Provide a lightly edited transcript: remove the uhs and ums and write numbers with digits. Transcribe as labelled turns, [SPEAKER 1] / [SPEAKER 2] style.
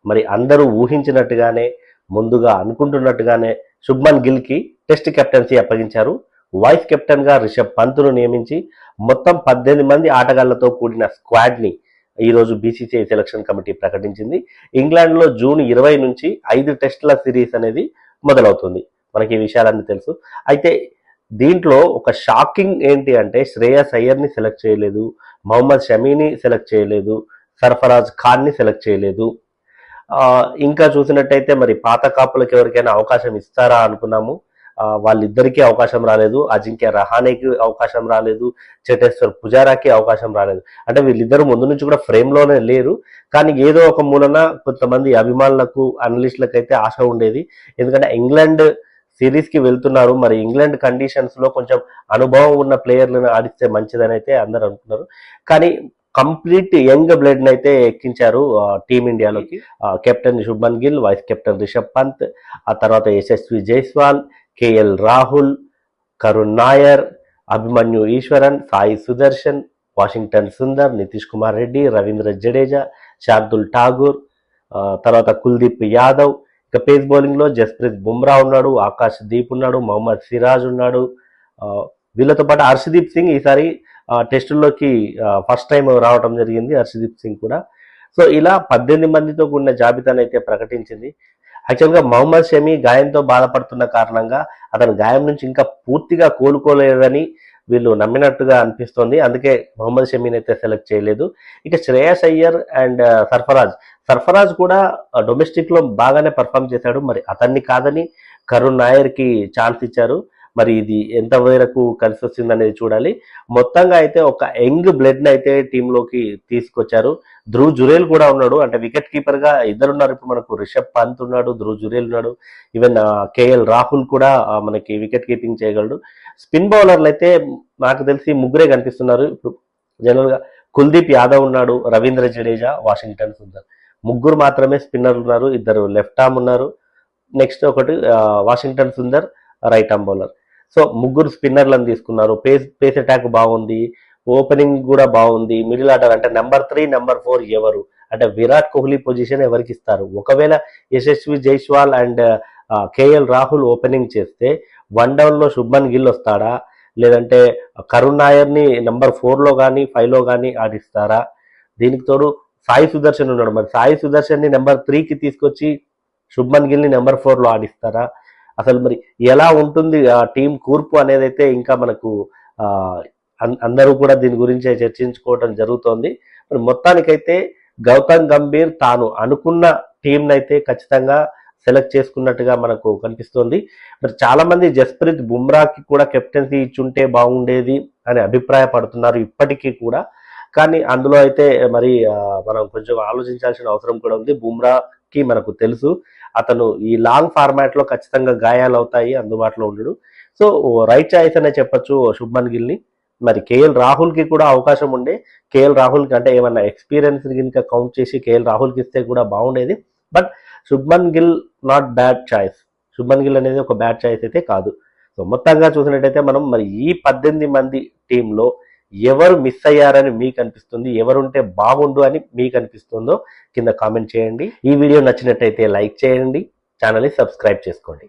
[SPEAKER 1] మరి అందరూ ఊహించినట్టుగానే ముందుగా అనుకుంటున్నట్టుగానే శుభ్మన్ గిల్కి టెస్ట్ కెప్టెన్సీ అప్పగించారు. వైస్ కెప్టెన్గా రిషబ్ పంత్ను నియమించి మొత్తం 18 మంది ఆటగాళ్లతో కూడిన స్క్వాడ్ని ఈరోజు బీసీసీఐ సెలక్షన్ కమిటీ ప్రకటించింది. ఇంగ్లాండ్లో జూన్ 20 నుంచి 5 టెస్టుల సిరీస్ అనేది మొదలవుతుంది. మనకి ఈ విషయాలన్నీ తెలుసు. అయితే దీంట్లో ఒక షాకింగ్ ఏంటి అంటే శ్రేయస్ అయ్యర్ని సెలెక్ట్ చేయలేదు, మొహమ్మద్ షమీని సెలెక్ట్ చేయలేదు, సర్ఫరాజ్ ఖాన్ని సెలెక్ట్ చేయలేదు. ఇంకా చూసినట్టయితే మరి పాత కాపులకు ఎవరికైనా అవకాశం ఇస్తారా అనుకున్నాము. వాళ్ళిద్దరికీ అవకాశం రాలేదు. అజింక్య రహానేకి అవకాశం రాలేదు, చేటేశ్వర్ పుజారాకి అవకాశం రాలేదు. అంటే వీళ్ళిద్దరూ ముందు నుంచి కూడా ఫ్రేమ్లోనే లేరు. కానీ ఏదో ఒక మూలన కొంతమంది అభిమానులకు అనలిస్టులకు అయితే ఆశ ఉండేది. ఎందుకంటే ఇంగ్లాండ్ సిరీస్కి వెళ్తున్నారు, మరి ఇంగ్లాండ్ కండిషన్స్లో కొంచెం అనుభవం ఉన్న ప్లేయర్లను ఆడిస్తే మంచిదని అయితే అందరూ అనుకున్నారు. కానీ కంప్లీట్ యంగ్ బ్లడ్ అయితే ఎక్కించారు టీమిండియాలోకి. Captain Shubman Gill, vice captain Rishabh Pant, ఆ తర్వాత యశస్వి జైస్వాల్, కేఎల్ రాహుల్, కరుణ్ నాయర్, అభిమన్యు ఈశ్వరన్, సాయి సుదర్శన్, వాషింగ్టన్ సుందర్, నితీష్ కుమార్ రెడ్డి, రవీంద్ర జడేజా, శార్దుల్ ఠాగూర్, తర్వాత కుల్దీప్ యాదవ్. ఇక పేస్ బౌలింగ్లో జస్ప్రీత్ బుమ్రా ఉన్నాడు, ఆకాష్ దీప్ ఉన్నాడు, మొహమ్మద్ సిరాజ్ ఉన్నాడు. వీళ్ళతో పాటు హర్షదీప్ సింగ్ ఈసారి టెస్టుల్లోకి ఫస్ట్ టైం రావడం జరిగింది, హర్షదీప్ సింగ్ కూడా. సో ఇలా 18 మందితో కూడిన జాబితాను అయితే ప్రకటించింది. యాక్చువల్గా మొహమ్మద్ షమీ గాయంతో బాధపడుతున్న కారణంగా అతను గాయం నుంచి ఇంకా పూర్తిగా కోలుకోలేదని వీళ్ళు నమ్మినట్టుగా అనిపిస్తోంది. అందుకే మొహమ్మద్ షమీని అయితే సెలెక్ట్ చేయలేదు. ఇక శ్రేయస్ అయ్యర్ అండ్ సర్ఫరాజ్ కూడా డొమెస్టిక్లో బాగానే పర్ఫామ్ చేశాడు. మరి అతన్ని కాదని కరుణ్ నాయర్కి ఛాన్స్ ఇచ్చారు. మరి ఇది ఎంత మేరకు కలిసి వస్తుందనేది చూడాలి. మొత్తంగా అయితే ఒక యంగ్ బ్లడ్ని అయితే టీంలోకి తీసుకొచ్చారు. ధ్రువ్ జురేల్ కూడా ఉన్నాడు, అంటే వికెట్ కీపర్గా ఇద్దరున్నారు. ఇప్పుడు మనకు రిషబ్ పంత్ ఉన్నాడు, ధ్రువ్ జురేల్ ఉన్నాడు, ఈవెన్ కేఎల్ రాహుల్ కూడా మనకి వికెట్ కీపింగ్ చేయగలడు. స్పిన్ బౌలర్లు అయితే నాకు తెలిసి ముగ్గురే కనిపిస్తున్నారు. ఇప్పుడు జనరల్గా కుల్దీప్ యాదవ్ ఉన్నాడు, రవీంద్ర జడేజా, వాషింగ్టన్ సుందర్, ముగ్గురు మాత్రమే స్పిన్నర్లు ఉన్నారు. ఇద్దరు లెఫ్ట్ ఆర్మ్ ఉన్నారు, నెక్స్ట్ ఒకటి Washington Sundar right arm bowler. So ముగ్గురు స్పిన్నర్లను తీసుకున్నారు. పేస్ అటాక్ బాగుంది, ఓపెనింగ్ కూడా బాగుంది. మిడిల్ ఆర్డర్ అంటే నెంబర్ 3, నెంబర్ 4 ఎవరు అంటే విరాట్ కోహ్లీ పొజిషన్ ఎవరికి ఇస్తారు? ఒకవేళ Yashasvi Jaiswal and KL Rahul opening చేస్తే 1 డౌన్లో శుభ్మన్ గిల్ వస్తాడా, లేదంటే కరుణ్ నాయర్ని నెంబర్ 4లో కానీ 5లో కానీ ఆడిస్తారా? దీనికి తోడు సాయి సుదర్శన్ ఉన్నాడు. మరి సాయి సుదర్శన్ని నెంబర్ 3కి తీసుకొచ్చి శుభ్మన్ గిల్ని నెంబర్ 4లో ఆడిస్తారా? అసలు మరి ఎలా ఉంటుంది ఆ టీం కూర్పు అనేది అయితే ఇంకా మనకు అందరూ కూడా దీని గురించి చర్చించుకోవడం జరుగుతోంది. మరి మొత్తానికైతే గౌతమ్ గంభీర్ తాను అనుకున్న టీంని అయితే ఖచ్చితంగా సెలెక్ట్ చేసుకున్నట్టుగా మనకు కనిపిస్తోంది. మరి చాలా మంది జస్ప్రీత్ బుమ్రాకి కూడా కెప్టెన్సీ ఇచ్చుంటే బాగుండేది అని అభిప్రాయపడుతున్నారు ఇప్పటికీ కూడా. కానీ అందులో అయితే మరి మనం కొంచెం ఆలోచించాల్సిన అవసరం కూడా ఉంది. బుమ్రాకి మనకు తెలుసు అతను ఈ లాంగ్ ఫార్మాట్లో ఖచ్చితంగా గాయాలు అవుతాయి, అందుబాటులో ఉండడు. సో రైట్ చాయిస్ అనే చెప్పొచ్చు శుభ్మన్ గిల్ని. మరి కేఎల్ రాహుల్కి కూడా అవకాశం ఉండే, కేఎల్ రాహుల్కి అంటే ఏమన్నా ఎక్స్పీరియన్స్ కనుక కౌంట్ చేసి కేఎల్ రాహుల్కి ఇస్తే కూడా బాగుండేది. But Shubman Gill not bad choice. Shubman Gill అనేది ఒక బ్యాడ్ చాయిస్ అయితే కాదు. సో మొత్తంగా చూసినట్టయితే మనం మరి ఈ 18 మంది టీంలో ఎవరు మిస్ అయ్యారని మీకు అనిపిస్తుంది, ఎవరుంటే బాగుండు అని మీకు అనిపిస్తుందో కింద కామెంట్ చేయండి. ఈ వీడియో నచ్చినట్టయితే లైక్ చేయండి, ఛానల్ని సబ్స్క్రైబ్ చేసుకోండి.